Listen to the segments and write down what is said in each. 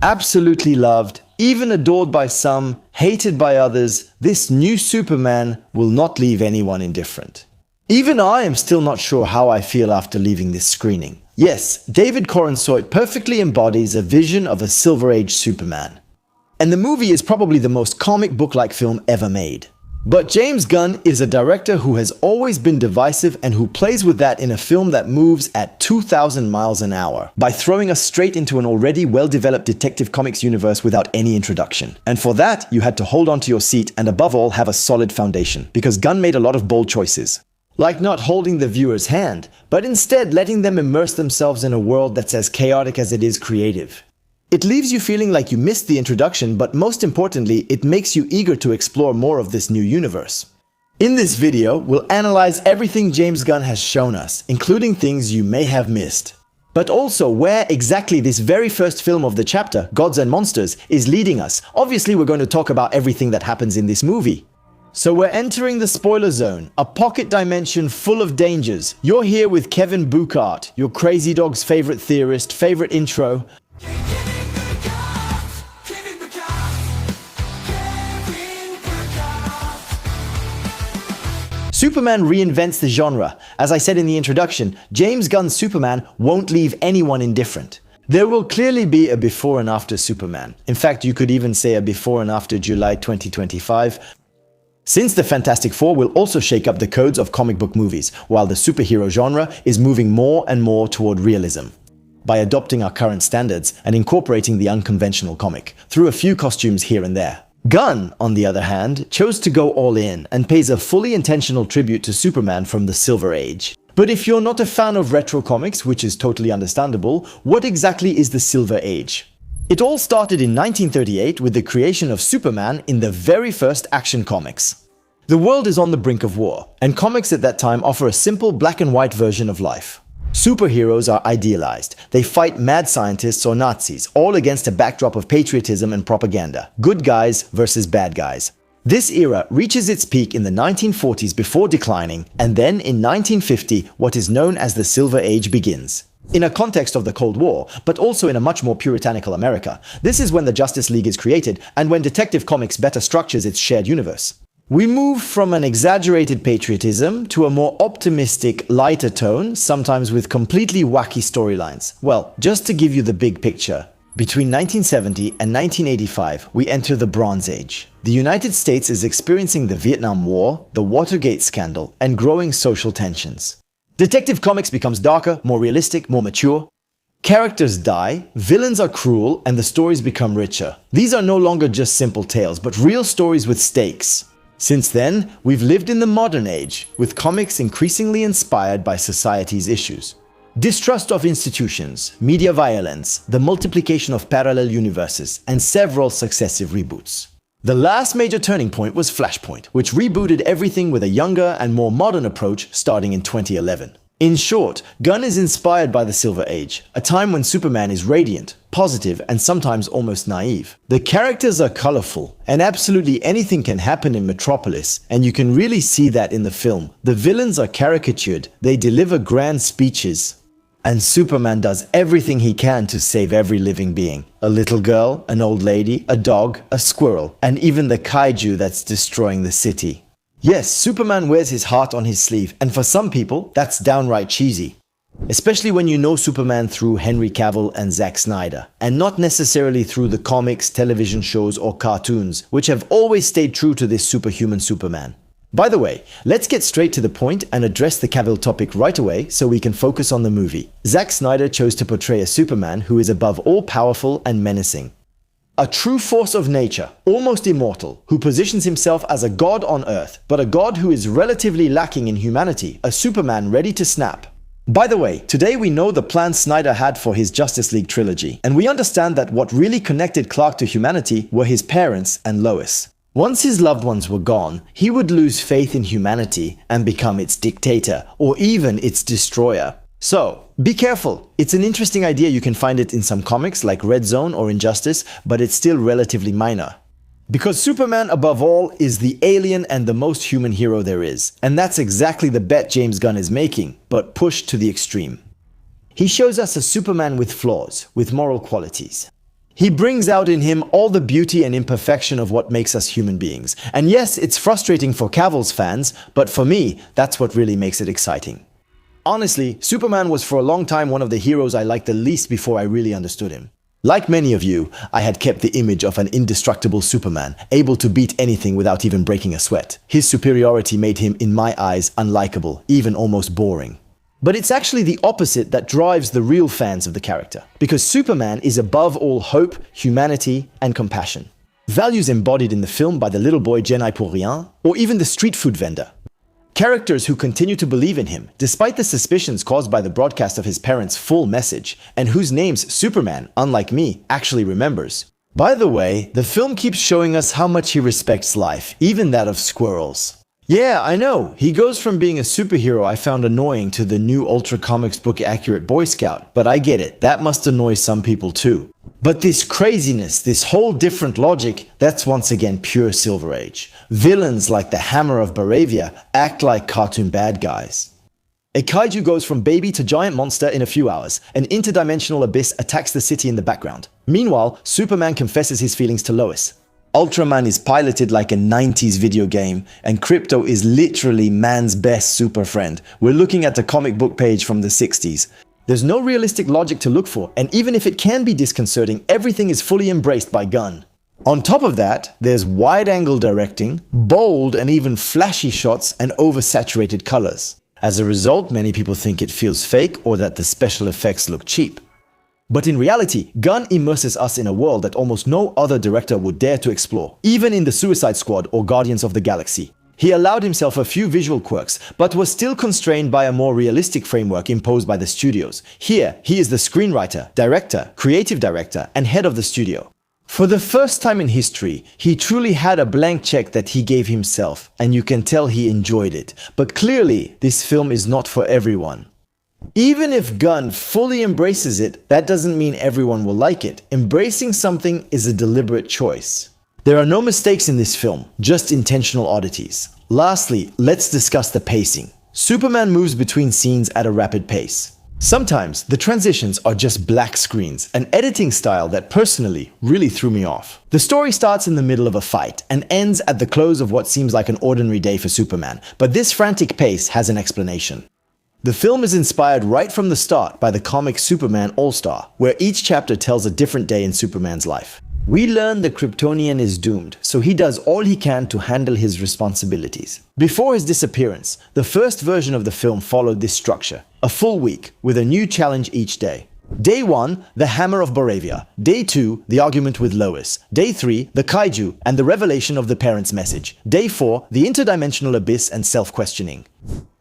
Absolutely loved, even adored by some, hated by others, this new Superman will not leave anyone indifferent. Even I am still not sure how I feel after leaving this screening. Yes, David Corenswet perfectly embodies a vision of a Silver Age Superman. And the movie is probably the most comic book-like film ever made. But James Gunn is a director who has always been divisive and who plays with that in a film that moves at 2,000 miles an hour by throwing us straight into an already well-developed Detective Comics universe without any introduction. And for that, you had to hold on to your seat and above all have a solid foundation, because Gunn made a lot of bold choices. Like not holding the viewer's hand, but instead letting them immerse themselves in a world that's as chaotic as it is creative. It leaves you feeling like you missed the introduction, but most importantly, it makes you eager to explore more of this new universe. In this video, we'll analyze everything James Gunn has shown us, including things you may have missed. But also where exactly this very first film of the chapter, Gods and Monsters, is leading us. Obviously, we're going to talk about everything that happens in this movie. So we're entering the spoiler zone, a pocket dimension full of dangers. You're here with Kevin Buchart, your crazy dog's favorite theorist, favorite intro. Superman reinvents the genre. As I said in the introduction, James Gunn's Superman won't leave anyone indifferent. There will clearly be a before and after Superman. In fact, you could even say a before and after July 2025. Since the Fantastic Four will also shake up the codes of comic book movies, while the superhero genre is moving more and more toward realism. By adopting our current standards and incorporating the unconventional comic, through a few costumes here and there. Gunn, on the other hand, chose to go all in and pays a fully intentional tribute to Superman from the Silver Age. But if you're not a fan of retro comics, which is totally understandable, what exactly is the Silver Age? It all started in 1938 with the creation of Superman in the very first Action Comics. The world is on the brink of war, and comics at that time offer a simple black and white version of life. Superheroes are idealized. They fight mad scientists or Nazis, all against a backdrop of patriotism and propaganda. Good guys versus bad guys. This era reaches its peak in the 1940s before declining, and then in 1950, what is known as the Silver Age begins. In a context of the Cold War, but also in a much more puritanical America. This is when the Justice League is created, and when Detective Comics better structures its shared universe. We move from an exaggerated patriotism to a more optimistic, lighter tone, sometimes with completely wacky storylines. Well, just to give you the big picture, between 1970 and 1985, we enter the Bronze Age. The United States is experiencing the Vietnam War, the Watergate scandal, and growing social tensions. Detective Comics becomes darker, more realistic, more mature. Characters die, villains are cruel, and the stories become richer. These are no longer just simple tales, but real stories with stakes. Since then, we've lived in the modern age, with comics increasingly inspired by society's issues. Distrust of institutions, media violence, the multiplication of parallel universes, and several successive reboots. The last major turning point was Flashpoint, which rebooted everything with a younger and more modern approach starting in 2011. In short, Gunn is inspired by the Silver Age, a time when Superman is radiant, positive, and sometimes almost naive. The characters are colorful, and absolutely anything can happen in Metropolis, and you can really see that in the film. The villains are caricatured, they deliver grand speeches, and Superman does everything he can to save every living being. A little girl, an old lady, a dog, a squirrel, and even the kaiju that's destroying the city. Yes, Superman wears his heart on his sleeve, and for some people, that's downright cheesy. Especially when you know Superman through Henry Cavill and Zack Snyder, and not necessarily through the comics, television shows, or cartoons, which have always stayed true to this superhuman Superman. By the way, let's get straight to the point and address the Cavill topic right away so we can focus on the movie. Zack Snyder chose to portray a Superman who is above all powerful and menacing. A true force of nature, almost immortal, who positions himself as a god on Earth, but a god who is relatively lacking in humanity, a Superman ready to snap. By the way, today we know the plans Snyder had for his Justice League trilogy, and we understand that what really connected Clark to humanity were his parents and Lois. Once his loved ones were gone, he would lose faith in humanity and become its dictator, or even its destroyer. So, be careful. It's an interesting idea. You can find it in some comics like Red Zone or Injustice, but it's still relatively minor. Because Superman, above all, is the alien and the most human hero there is. And that's exactly the bet James Gunn is making, but pushed to the extreme. He shows us a Superman with flaws, with moral qualities. He brings out in him all the beauty and imperfection of what makes us human beings. And yes, it's frustrating for Cavill's fans, but for me, that's what really makes it exciting. Honestly, Superman was for a long time one of the heroes I liked the least before I really understood him. Like many of you, I had kept the image of an indestructible Superman, able to beat anything without even breaking a sweat. His superiority made him, in my eyes, unlikable, even almost boring. But it's actually the opposite that drives the real fans of the character, because Superman is above all hope, humanity, and compassion. Values embodied in the film by the little boy Genai pour rien, or even the street food vendor. Characters who continue to believe in him, despite the suspicions caused by the broadcast of his parents' full message, and whose names Superman, unlike me, actually remembers. By the way, the film keeps showing us how much he respects life, even that of squirrels. Yeah, I know, he goes from being a superhero I found annoying to the new Ultra Comics book accurate Boy Scout, but I get it, that must annoy some people too. But this craziness, this whole different logic, that's once again pure Silver Age. Villains like the Hammer of Baravia act like cartoon bad guys. A kaiju goes from baby to giant monster in a few hours. An interdimensional abyss attacks the city in the background. Meanwhile, Superman confesses his feelings to Lois. Ultraman is piloted like a 90s video game, and Krypto is literally man's best super friend. We're looking at a comic book page from the 60s. There's no realistic logic to look for, and even if it can be disconcerting, everything is fully embraced by Gunn. On top of that, there's wide-angle directing, bold and even flashy shots, and oversaturated colors. As a result, many people think it feels fake or that the special effects look cheap. But in reality, Gunn immerses us in a world that almost no other director would dare to explore, even in the Suicide Squad or Guardians of the Galaxy. He allowed himself a few visual quirks, but was still constrained by a more realistic framework imposed by the studios. Here, he is the screenwriter, director, creative director, and head of the studio. For the first time in history, he truly had a blank check that he gave himself, and you can tell he enjoyed it. But clearly, this film is not for everyone. Even if Gunn fully embraces it, that doesn't mean everyone will like it. Embracing something is a deliberate choice. There are no mistakes in this film, just intentional oddities. Lastly, let's discuss the pacing. Superman moves between scenes at a rapid pace. Sometimes, the transitions are just black screens, an editing style that personally really threw me off. The story starts in the middle of a fight and ends at the close of what seems like an ordinary day for Superman, but this frantic pace has an explanation. The film is inspired right from the start by the comic Superman All-Star, where each chapter tells a different day in Superman's life. We learn the Kryptonian is doomed, so he does all he can to handle his responsibilities. Before his disappearance, the first version of the film followed this structure, a full week, with a new challenge each day. Day 1, the Hammer of Baravia. Day 2, the argument with Lois. Day 3, the Kaiju and the revelation of the parents' message. Day 4, the interdimensional abyss and self-questioning.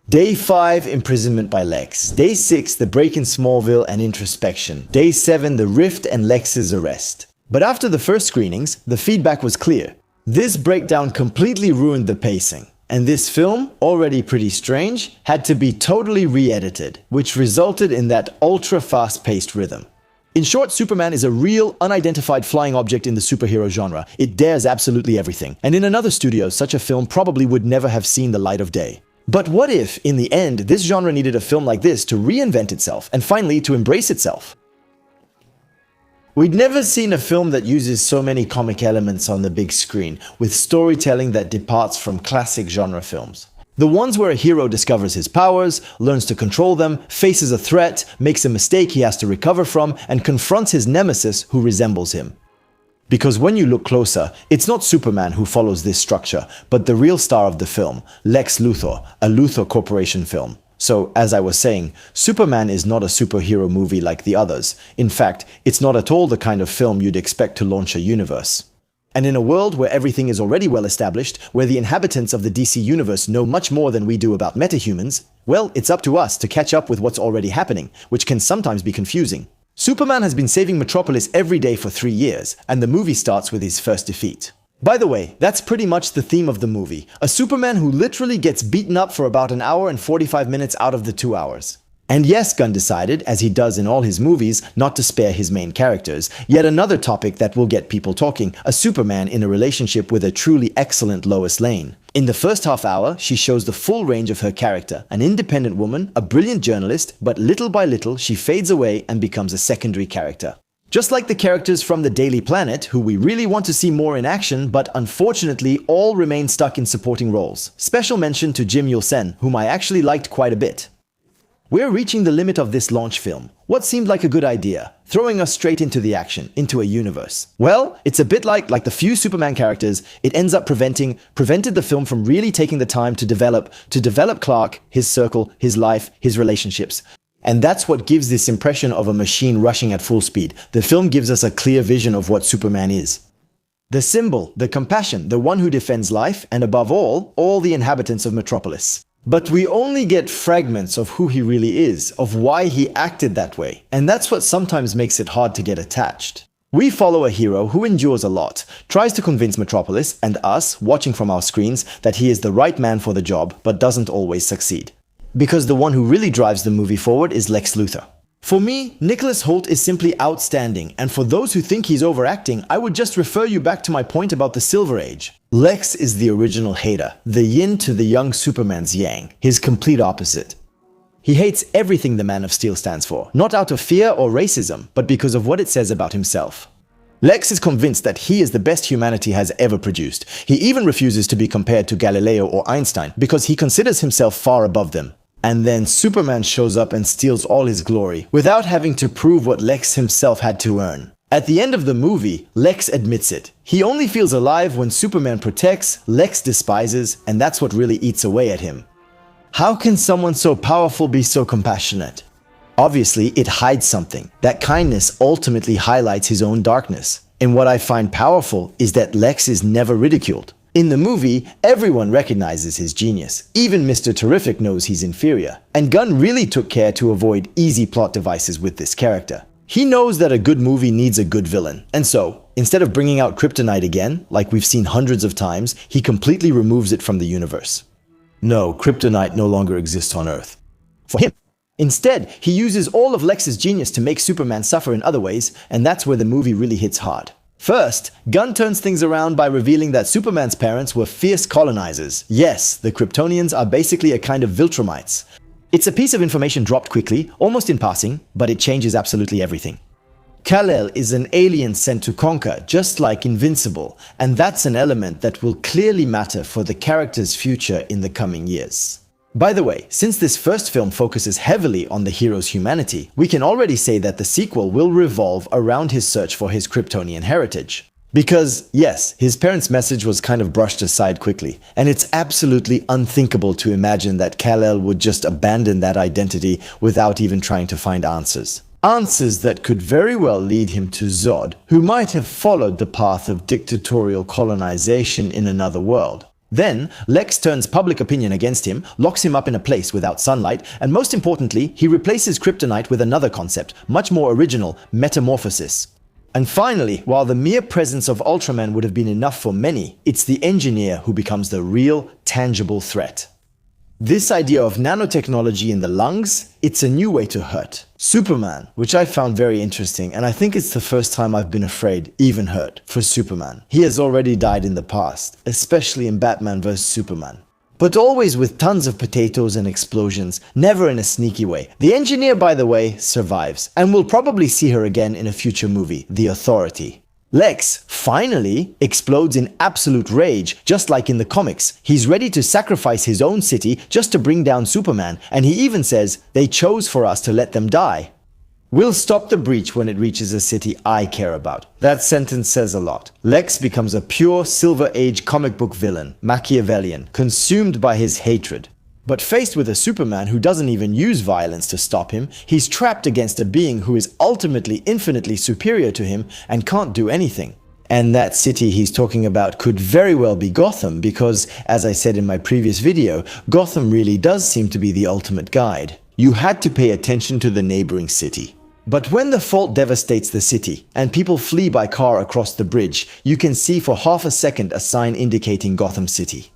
Day 5, imprisonment by Lex. Day 6, the break in Smallville and introspection. Day 7, the rift and Lex's arrest. But after the first screenings, the feedback was clear. This breakdown completely ruined the pacing. And this film, already pretty strange, had to be totally re-edited, which resulted in that ultra fast-paced rhythm. In short, Superman is a real, unidentified flying object in the superhero genre. It dares absolutely everything. And in another studio, such a film probably would never have seen the light of day. But what if, in the end, this genre needed a film like this to reinvent itself and finally to embrace itself? We'd never seen a film that uses so many comic elements on the big screen, with storytelling that departs from classic genre films. The ones where a hero discovers his powers, learns to control them, faces a threat, makes a mistake he has to recover from, and confronts his nemesis who resembles him. Because when you look closer, it's not Superman who follows this structure, but the real star of the film, Lex Luthor, a Luthor Corporation film. So, as I was saying, Superman is not a superhero movie like the others. In fact, it's not at all the kind of film you'd expect to launch a universe. And in a world where everything is already well established, where the inhabitants of the DC universe know much more than we do about metahumans, well, it's up to us to catch up with what's already happening, which can sometimes be confusing. Superman has been saving Metropolis every day for 3 years, and the movie starts with his first defeat. By the way, that's pretty much the theme of the movie. A Superman who literally gets beaten up for about an hour and 45 minutes out of the 2 hours. And yes, Gunn decided, as he does in all his movies, not to spare his main characters. Yet another topic that will get people talking, a Superman in a relationship with a truly excellent Lois Lane. In the first half hour, she shows the full range of her character, an independent woman, a brilliant journalist, but little by little she fades away and becomes a secondary character. Just like the characters from the Daily Planet, who we really want to see more in action, but unfortunately all remain stuck in supporting roles. Special mention to Jim Yulsen, whom I actually liked quite a bit. We're reaching the limit of this launch film. What seemed like a good idea, throwing us straight into the action, into a universe. Well, it's a bit like the few Superman characters, it ends up prevented the film from really taking the time to develop Clark, his circle, his life, his relationships. And that's what gives this impression of a machine rushing at full speed. The film gives us a clear vision of what Superman is. The symbol, the compassion, the one who defends life, and above all the inhabitants of Metropolis. But we only get fragments of who he really is, of why he acted that way, and that's what sometimes makes it hard to get attached. We follow a hero who endures a lot, tries to convince Metropolis and us, watching from our screens, that he is the right man for the job, but doesn't always succeed. Because the one who really drives the movie forward is Lex Luthor. For me, Nicholas Hoult is simply outstanding, and for those who think he's overacting, I would just refer you back to my point about the Silver Age. Lex is the original hater, the yin to the young Superman's yang, his complete opposite. He hates everything the Man of Steel stands for, not out of fear or racism, but because of what it says about himself. Lex is convinced that he is the best humanity has ever produced. He even refuses to be compared to Galileo or Einstein because he considers himself far above them. And then Superman shows up and steals all his glory, without having to prove what Lex himself had to earn. At the end of the movie, Lex admits it. He only feels alive when Superman protects, Lex despises, and that's what really eats away at him. How can someone so powerful be so compassionate? Obviously, it hides something. That kindness ultimately highlights his own darkness. And what I find powerful is that Lex is never ridiculed. In the movie, everyone recognizes his genius. Even Mr. Terrific knows he's inferior. And Gunn really took care to avoid easy plot devices with this character. He knows that a good movie needs a good villain. And so, instead of bringing out Kryptonite again, like we've seen hundreds of times, he completely removes it from the universe. No, Kryptonite no longer exists on Earth. For him. Instead, he uses all of Lex's genius to make Superman suffer in other ways, and that's where the movie really hits hard. First, Gunn turns things around by revealing that Superman's parents were fierce colonizers. Yes, the Kryptonians are basically a kind of Viltrumites. It's a piece of information dropped quickly, almost in passing, but it changes absolutely everything. Kal-El is an alien sent to conquer, just like Invincible, and that's an element that will clearly matter for the character's future in the coming years. By the way, since this first film focuses heavily on the hero's humanity, we can already say that the sequel will revolve around his search for his Kryptonian heritage. Because, yes, his parents' message was kind of brushed aside quickly, and it's absolutely unthinkable to imagine that Kal-El would just abandon that identity without even trying to find answers. Answers that could very well lead him to Zod, who might have followed the path of dictatorial colonization in another world. Then, Lex turns public opinion against him, locks him up in a place without sunlight, and most importantly, he replaces kryptonite with another concept, much more original, metamorphosis. And finally, while the mere presence of Ultraman would have been enough for many, it's the engineer who becomes the real, tangible threat. This idea of nanotechnology in the lungs, it's a new way to hurt. Superman, which I found very interesting, and I think it's the first time I've been afraid, even hurt, for Superman. He has already died in the past, especially in Batman vs. Superman. But always with tons of potatoes and explosions, never in a sneaky way. The engineer, by the way, survives, and we'll probably see her again in a future movie, The Authority. Lex, finally, explodes in absolute rage, just like in the comics. He's ready to sacrifice his own city just to bring down Superman, and he even says, "They chose for us to let them die. We'll stop the breach when it reaches a city I care about." That sentence says a lot. Lex becomes a pure Silver Age comic book villain, Machiavellian, consumed by his hatred. But faced with a Superman who doesn't even use violence to stop him, he's trapped against a being who is ultimately infinitely superior to him and can't do anything. And that city he's talking about could very well be Gotham because, as I said in my previous video, Gotham really does seem to be the ultimate guide. You had to pay attention to the neighboring city. But when the fault devastates the city and people flee by car across the bridge, you can see for half a second a sign indicating Gotham City.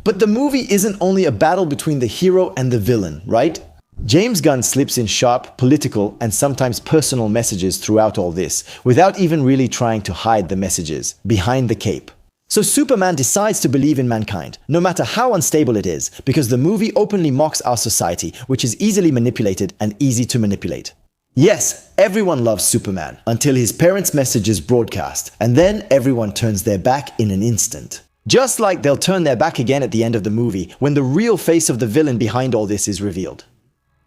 But the movie isn't only a battle between the hero and the villain, right? James Gunn slips in sharp, political, and sometimes personal messages throughout all this, without even really trying to hide the messages behind the cape. So Superman decides to believe in mankind, no matter how unstable it is, because the movie openly mocks our society, which is easily manipulated and easy to manipulate. Yes, everyone loves Superman until his parents' message is broadcast, and then everyone turns their back in an instant. Just like they'll turn their back again at the end of the movie when the real face of the villain behind all this is revealed.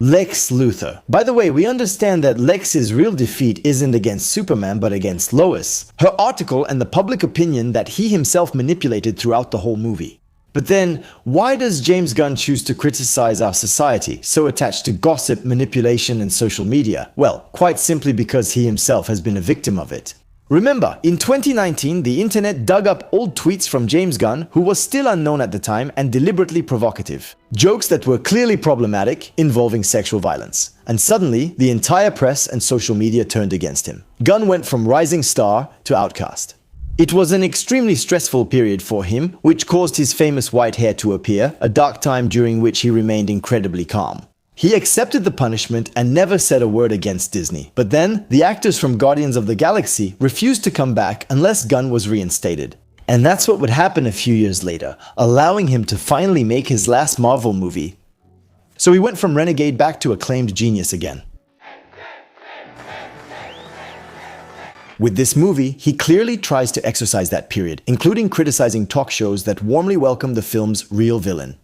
Lex Luthor. By the way, we understand that Lex's real defeat isn't against Superman but against Lois, her article and the public opinion that he himself manipulated throughout the whole movie. But then, why does James Gunn choose to criticize our society, so attached to gossip, manipulation, and social media? Well, quite simply because he himself has been a victim of it. Remember, in 2019, the internet dug up old tweets from James Gunn, who was still unknown at the time and deliberately provocative. Jokes that were clearly problematic, involving sexual violence. And suddenly, the entire press and social media turned against him. Gunn went from rising star to outcast. It was an extremely stressful period for him, which caused his famous white hair to appear, a dark time during which he remained incredibly calm. He accepted the punishment and never said a word against Disney. But then, the actors from Guardians of the Galaxy refused to come back unless Gunn was reinstated. And that's what would happen a few years later, allowing him to finally make his last Marvel movie. So he went from renegade back to acclaimed genius again. With this movie, he clearly tries to exercise that period, including criticizing talk shows that warmly welcome the film's real villain.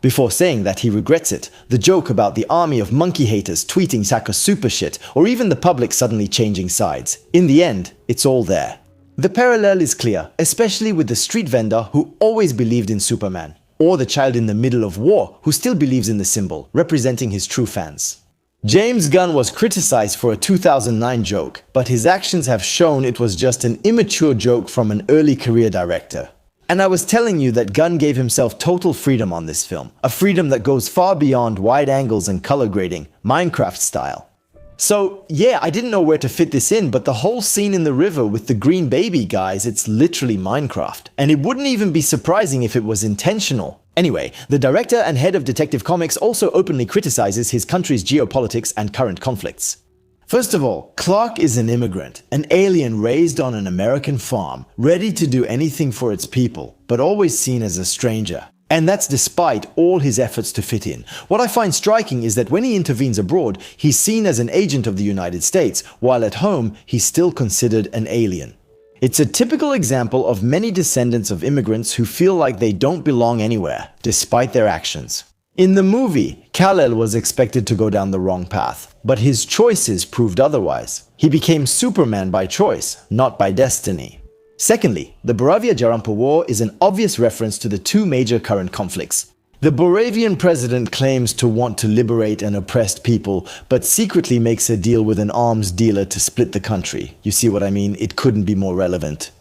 Before saying that he regrets it, the joke about the army of monkey haters tweeting Saka's super shit, or even the public suddenly changing sides. In the end, it's all there. The parallel is clear, especially with the street vendor who always believed in Superman, or the child in the middle of war who still believes in the symbol, representing his true fans. James Gunn was criticized for a 2009 joke, but his actions have shown it was just an immature joke from an early career director. And I was telling you that Gunn gave himself total freedom on this film, a freedom that goes far beyond wide angles and color grading, Minecraft style. So yeah, I didn't know where to fit this in, but the whole scene in the river with the green baby, guys, it's literally Minecraft. And it wouldn't even be surprising if it was intentional. Anyway, the director and head of Detective Comics also openly criticizes his country's geopolitics and current conflicts. First of all, Clark is an immigrant, an alien raised on an American farm, ready to do anything for its people, but always seen as a stranger. And that's despite all his efforts to fit in. What I find striking is that when he intervenes abroad, he's seen as an agent of the United States, while at home, he's still considered an alien. It's a typical example of many descendants of immigrants who feel like they don't belong anywhere, despite their actions. In the movie, Kal-El was expected to go down the wrong path, but his choices proved otherwise. He became Superman by choice, not by destiny. Secondly, the Boravia-Jarampa War is an obvious reference to the two major current conflicts. The Boravian president claims to want to liberate an oppressed people, but secretly makes a deal with an arms dealer to split the country. You see what I mean? It couldn't be more relevant.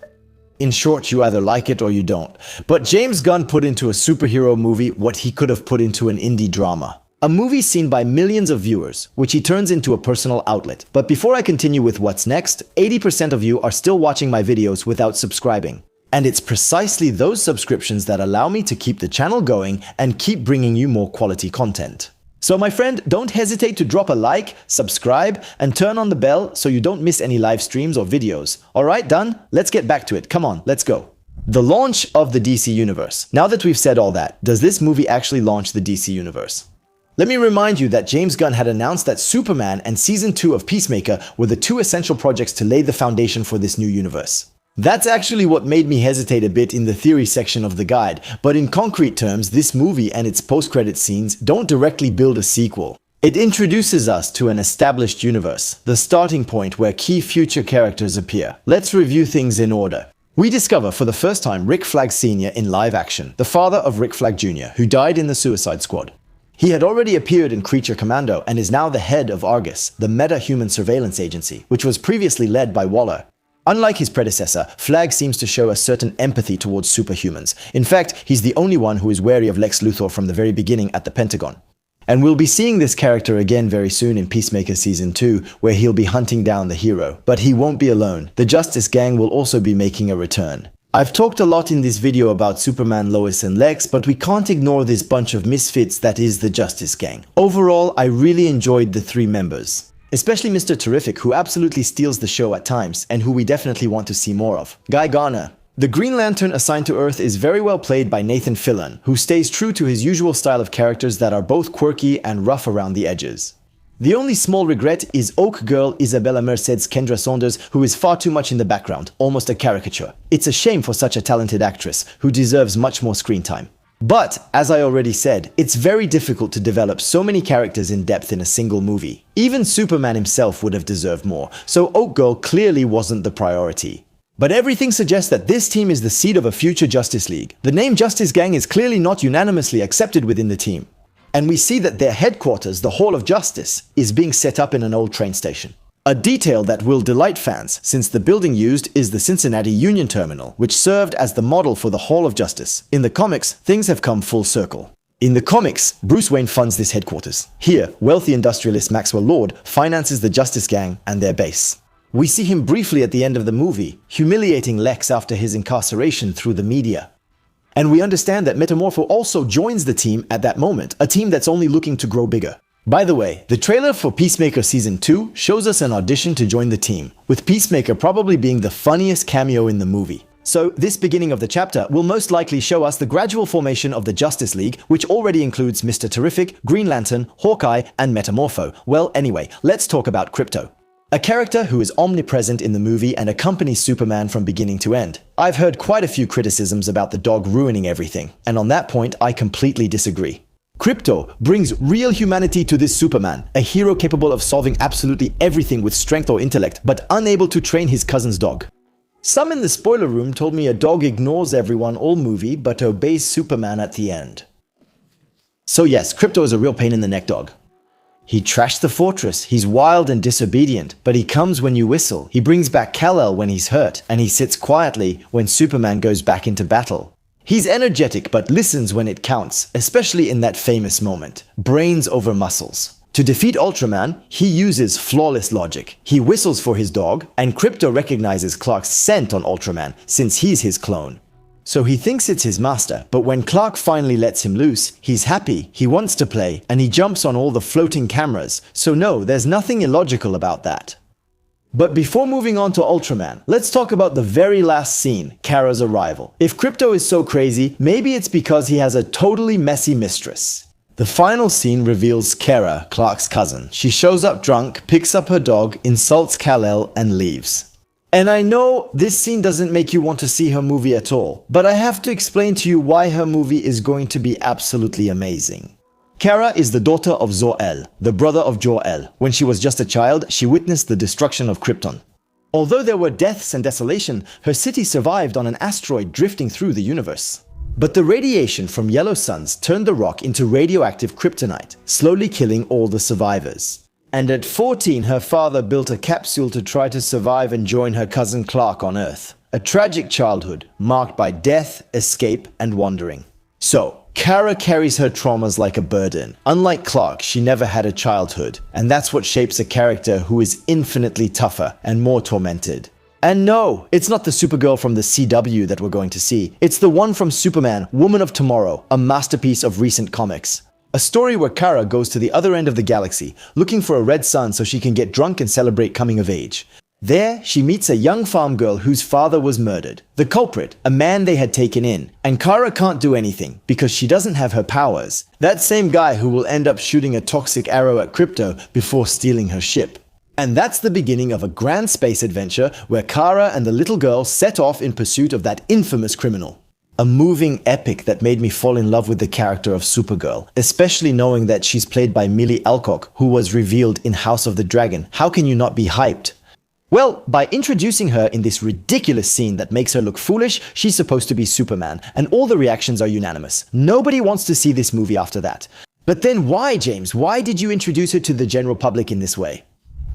In short, you either like it or you don't. But James Gunn put into a superhero movie what he could have put into an indie drama. A movie seen by millions of viewers, which he turns into a personal outlet. But before I continue with what's next, 80% of you are still watching my videos without subscribing. And it's precisely those subscriptions that allow me to keep the channel going and keep bringing you more quality content. So my friend, don't hesitate to drop a like, subscribe, and turn on the bell so you don't miss any live streams or videos. Alright, done? Let's get back to it. Come on, let's go. The launch of the DC Universe. Now that we've said all that, does this movie actually launch the DC Universe? Let me remind you that James Gunn had announced that Superman and Season 2 of Peacemaker were the two essential projects to lay the foundation for this new universe. That's actually what made me hesitate a bit in the theory section of the guide, but in concrete terms, this movie and its post-credit scenes don't directly build a sequel. It introduces us to an established universe, the starting point where key future characters appear. Let's review things in order. We discover for the first time Rick Flag Sr. in live action, the father of Rick Flag Jr., who died in the Suicide Squad. He had already appeared in Creature Commando and is now the head of Argus, the meta-human surveillance agency, which was previously led by Waller. Unlike his predecessor, Flag seems to show a certain empathy towards superhumans. In fact, he's the only one who is wary of Lex Luthor from the very beginning at the Pentagon. And we'll be seeing this character again very soon in Peacemaker Season 2, where he'll be hunting down the hero. But he won't be alone. The Justice Gang will also be making a return. I've talked a lot in this video about Superman, Lois and Lex, but we can't ignore this bunch of misfits that is the Justice Gang. Overall, I really enjoyed the three members. Especially Mr. Terrific, who absolutely steals the show at times, and who we definitely want to see more of. Guy Garner. The Green Lantern assigned to Earth is very well played by Nathan Fillion, who stays true to his usual style of characters that are both quirky and rough around the edges. The only small regret is Oak Girl Isabella Merced's Kendra Saunders, who is far too much in the background, almost a caricature. It's a shame for such a talented actress, who deserves much more screen time. But, as I already said, it's very difficult to develop so many characters in depth in a single movie. Even Superman himself would have deserved more, so Oak Girl clearly wasn't the priority. But everything suggests that this team is the seed of a future Justice League. The name Justice Gang is clearly not unanimously accepted within the team. And we see that their headquarters, the Hall of Justice, is being set up in an old train station. A detail that will delight fans, since the building used is the Cincinnati Union Terminal, which served as the model for the Hall of Justice. In the comics, things have come full circle. In the comics, Bruce Wayne funds this headquarters. Here, wealthy industrialist Maxwell Lord finances the Justice Gang and their base. We see him briefly at the end of the movie, humiliating Lex after his incarceration through the media. And we understand that Metamorpho also joins the team at that moment, a team that's only looking to grow bigger. By the way, the trailer for Peacemaker Season 2 shows us an audition to join the team, with Peacemaker probably being the funniest cameo in the movie. So, this beginning of the chapter will most likely show us the gradual formation of the Justice League, which already includes Mr. Terrific, Green Lantern, Hawkeye, and Metamorpho. Well, anyway, let's talk about Krypto. A character who is omnipresent in the movie and accompanies Superman from beginning to end. I've heard quite a few criticisms about the dog ruining everything, and on that point, I completely disagree. Krypto brings real humanity to this Superman, a hero capable of solving absolutely everything with strength or intellect, but unable to train his cousin's dog. Some in the spoiler room told me a dog ignores everyone all movie, but obeys Superman at the end. So yes, Krypto is a real pain in the neck dog. He trashed the fortress, he's wild and disobedient, but he comes when you whistle. He brings back Kal-El when he's hurt, and he sits quietly when Superman goes back into battle. He's energetic but listens when it counts, especially in that famous moment, brains over muscles. To defeat Ultraman, he uses flawless logic. He whistles for his dog, and Krypto recognizes Clark's scent on Ultraman since he's his clone. So he thinks it's his master, but when Clark finally lets him loose, he's happy, he wants to play, and he jumps on all the floating cameras. So no, there's nothing illogical about that. But before moving on to Ultraman, let's talk about the very last scene, Kara's arrival. If Krypto is so crazy, maybe it's because he has a totally messy mistress. The final scene reveals Kara, Clark's cousin. She shows up drunk, picks up her dog, insults Kal-El, and leaves. And I know this scene doesn't make you want to see her movie at all, but I have to explain to you why her movie is going to be absolutely amazing. Kara is the daughter of Zor-El, the brother of Jor-El. When she was just a child, she witnessed the destruction of Krypton. Although there were deaths and desolation, her city survived on an asteroid drifting through the universe. But the radiation from yellow suns turned the rock into radioactive kryptonite, slowly killing all the survivors. And at 14, her father built a capsule to try to survive and join her cousin Clark on Earth. A tragic childhood, marked by death, escape, and wandering. So, Kara carries her traumas like a burden. Unlike Clark, she never had a childhood, and that's what shapes a character who is infinitely tougher and more tormented. And no, it's not the Supergirl from the CW that we're going to see. It's the one from Superman, Woman of Tomorrow, a masterpiece of recent comics. A story where Kara goes to the other end of the galaxy, looking for a red sun so she can get drunk and celebrate coming of age. There, she meets a young farm girl whose father was murdered. The culprit, a man they had taken in. And Kara can't do anything, because she doesn't have her powers. That same guy who will end up shooting a toxic arrow at Krypto before stealing her ship. And that's the beginning of a grand space adventure where Kara and the little girl set off in pursuit of that infamous criminal. A moving epic that made me fall in love with the character of Supergirl, especially knowing that she's played by Millie Alcock, who was revealed in House of the Dragon. How can you not be hyped? Well, by introducing her in this ridiculous scene that makes her look foolish, she's supposed to be Superman, and all the reactions are unanimous. Nobody wants to see this movie after that. But then why, James? Why did you introduce her to the general public in this way?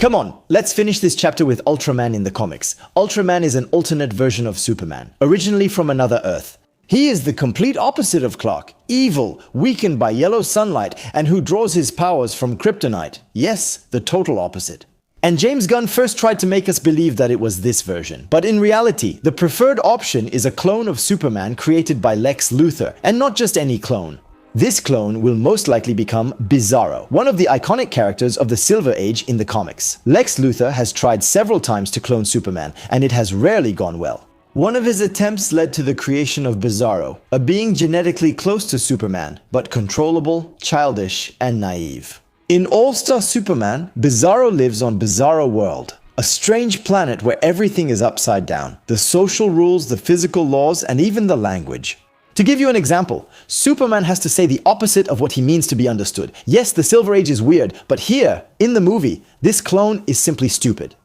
Come on, let's finish this chapter with Ultraman in the comics. Ultraman is an alternate version of Superman, originally from another Earth. He is the complete opposite of Clark, evil, weakened by yellow sunlight, and who draws his powers from kryptonite. Yes, the total opposite. And James Gunn first tried to make us believe that it was this version. But in reality, the preferred option is a clone of Superman created by Lex Luthor, and not just any clone. This clone will most likely become Bizarro, one of the iconic characters of the Silver Age in the comics. Lex Luthor has tried several times to clone Superman, and it has rarely gone well. One of his attempts led to the creation of Bizarro, a being genetically close to Superman, but controllable, childish, and naive. In All-Star Superman, Bizarro lives on Bizarro World, a strange planet where everything is upside down. The social rules, the physical laws, and even the language. To give you an example, Superman has to say the opposite of what he means to be understood. Yes, the Silver Age is weird, but here, in the movie, this clone is simply stupid.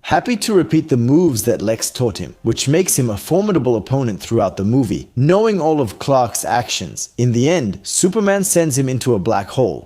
Happy to repeat the moves that Lex taught him, which makes him a formidable opponent throughout the movie. Knowing all of Clark's actions, in the end, Superman sends him into a black hole.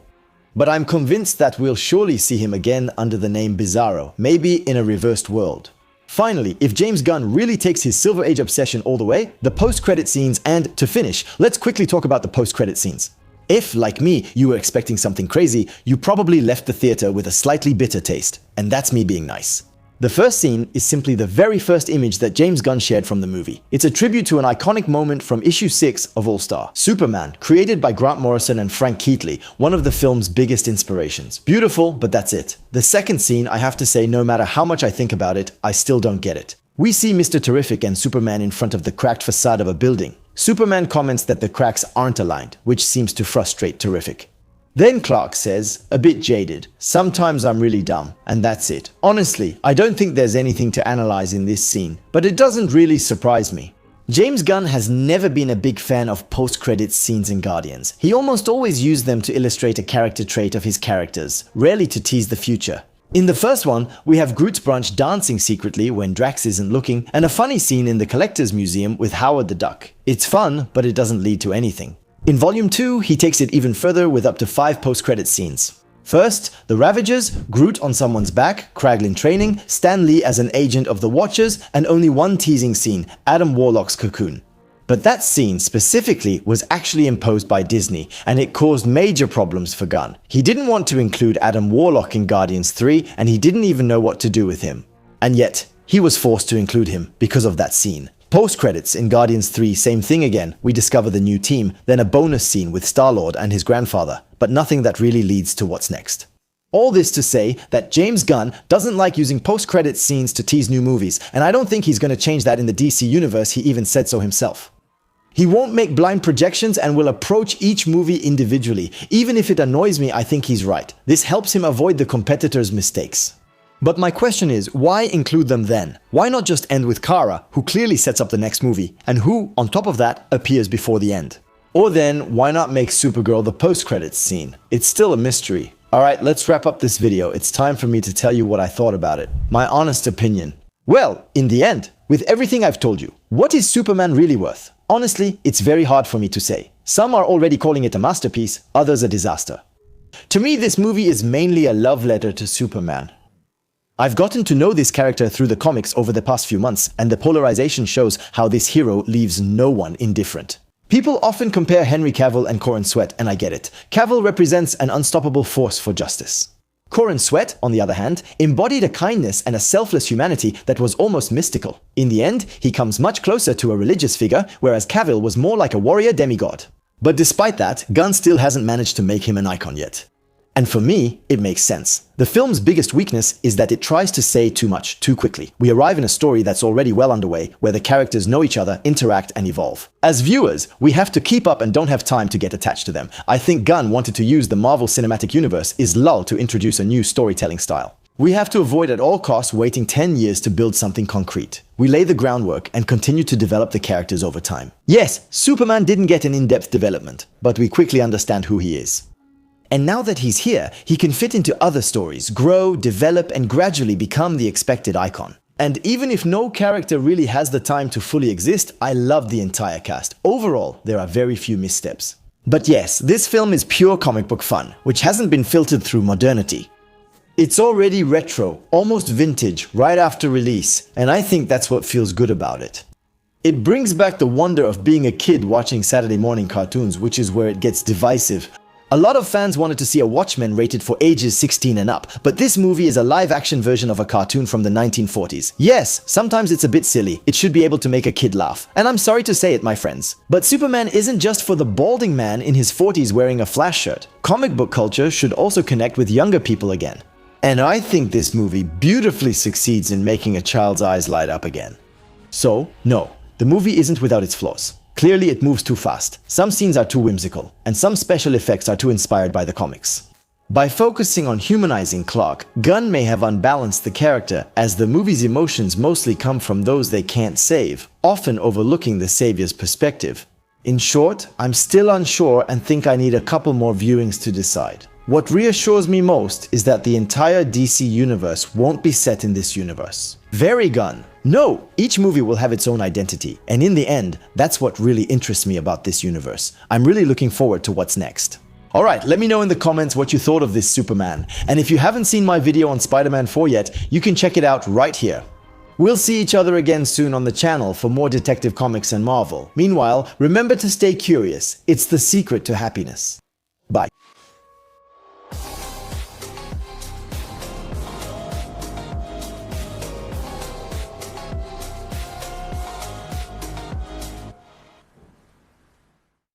But I'm convinced that we'll surely see him again under the name Bizarro, maybe in a reversed world. Finally, if James Gunn really takes his Silver Age obsession all the way, the post-credit scenes, and to finish, let's quickly talk about the post-credit scenes. If, like me, you were expecting something crazy, you probably left the theater with a slightly bitter taste, and that's me being nice. The first scene is simply the very first image that James Gunn shared from the movie. It's a tribute to an iconic moment from issue 6 of All-Star, Superman, created by Grant Morrison and Frank Keatley, one of the film's biggest inspirations. Beautiful, but that's it. The second scene, I have to say, no matter how much I think about it, I still don't get it. We see Mr. Terrific and Superman in front of the cracked facade of a building. Superman comments that the cracks aren't aligned, which seems to frustrate Terrific. Then Clark says, a bit jaded, sometimes I'm really dumb, and that's it. Honestly, I don't think there's anything to analyze in this scene, but it doesn't really surprise me. James Gunn has never been a big fan of post-credits scenes in Guardians. He almost always used them to illustrate a character trait of his characters, rarely to tease the future. In the first one, we have Groot's branch dancing secretly when Drax isn't looking, and a funny scene in the Collector's Museum with Howard the Duck. It's fun, but it doesn't lead to anything. In Volume 2, he takes it even further with up to 5 post-credit scenes. First, the Ravagers, Groot on someone's back, Kraglin training, Stan Lee as an agent of the Watchers, and only one teasing scene, Adam Warlock's cocoon. But that scene specifically was actually imposed by Disney, and it caused major problems for Gunn. He didn't want to include Adam Warlock in Guardians 3, and he didn't even know what to do with him. And yet, he was forced to include him because of that scene. Post-credits in Guardians 3, same thing again. We discover the new team, then a bonus scene with Star-Lord and his grandfather, but nothing that really leads to what's next. All this to say that James Gunn doesn't like using post-credits scenes to tease new movies, and I don't think he's going to change that in the DC universe. He even said so himself. He won't make blind projections and will approach each movie individually. Even if it annoys me, I think he's right. This helps him avoid the competitors' mistakes. But my question is, why include them then? Why not just end with Kara, who clearly sets up the next movie, and who, on top of that, appears before the end? Or then, why not make Supergirl the post-credits scene? It's still a mystery. Alright, let's wrap up this video. It's time for me to tell you what I thought about it. My honest opinion. Well, in the end, with everything I've told you, what is Superman really worth? Honestly, it's very hard for me to say. Some are already calling it a masterpiece, others a disaster. To me, this movie is mainly a love letter to Superman. I've gotten to know this character through the comics over the past few months, and the polarization shows how this hero leaves no one indifferent. People often compare Henry Cavill and Corin Sweat, and I get it. Cavill represents an unstoppable force for justice. Corin Sweat, on the other hand, embodied a kindness and a selfless humanity that was almost mystical. In the end, he comes much closer to a religious figure, whereas Cavill was more like a warrior demigod. But despite that, Gunn still hasn't managed to make him an icon yet. And for me, it makes sense. The film's biggest weakness is that it tries to say too much, too quickly. We arrive in a story that's already well underway, where the characters know each other, interact, and evolve. As viewers, we have to keep up and don't have time to get attached to them. I think Gunn wanted to use the Marvel Cinematic Universe is lull to introduce a new storytelling style. We have to avoid at all costs waiting 10 years to build something concrete. We lay the groundwork and continue to develop the characters over time. Yes, Superman didn't get an in-depth development, but we quickly understand who he is. And now that he's here, he can fit into other stories, grow, develop, and gradually become the expected icon. And even if no character really has the time to fully exist, I love the entire cast. Overall, there are very few missteps. But yes, this film is pure comic book fun, which hasn't been filtered through modernity. It's already retro, almost vintage, right after release, and I think that's what feels good about it. It brings back the wonder of being a kid watching Saturday morning cartoons, which is where it gets divisive. A lot of fans wanted to see a Watchmen rated for ages 16 and up, but this movie is a live-action version of a cartoon from the 1940s. Yes, sometimes it's a bit silly. It should be able to make a kid laugh. And I'm sorry to say it, my friends, but Superman isn't just for the balding man in his 40s wearing a Flash shirt. Comic book culture should also connect with younger people again. And I think this movie beautifully succeeds in making a child's eyes light up again. So, no, the movie isn't without its flaws. Clearly, it moves too fast. Some scenes are too whimsical, and some special effects are too inspired by the comics. By focusing on humanizing Clark, Gunn may have unbalanced the character, as the movie's emotions mostly come from those they can't save, often overlooking the savior's perspective. In short, I'm still unsure and think I need a couple more viewings to decide. What reassures me most is that the entire DC universe won't be set in this universe. Very Gunn. No, each movie will have its own identity, and in the end, that's what really interests me about this universe. I'm really looking forward to what's next. Alright, let me know in the comments what you thought of this Superman, and if you haven't seen my video on Spider-Man 4 yet, you can check it out right here. We'll see each other again soon on the channel for more Detective Comics and Marvel. Meanwhile, remember to stay curious. It's the secret to happiness. Bye.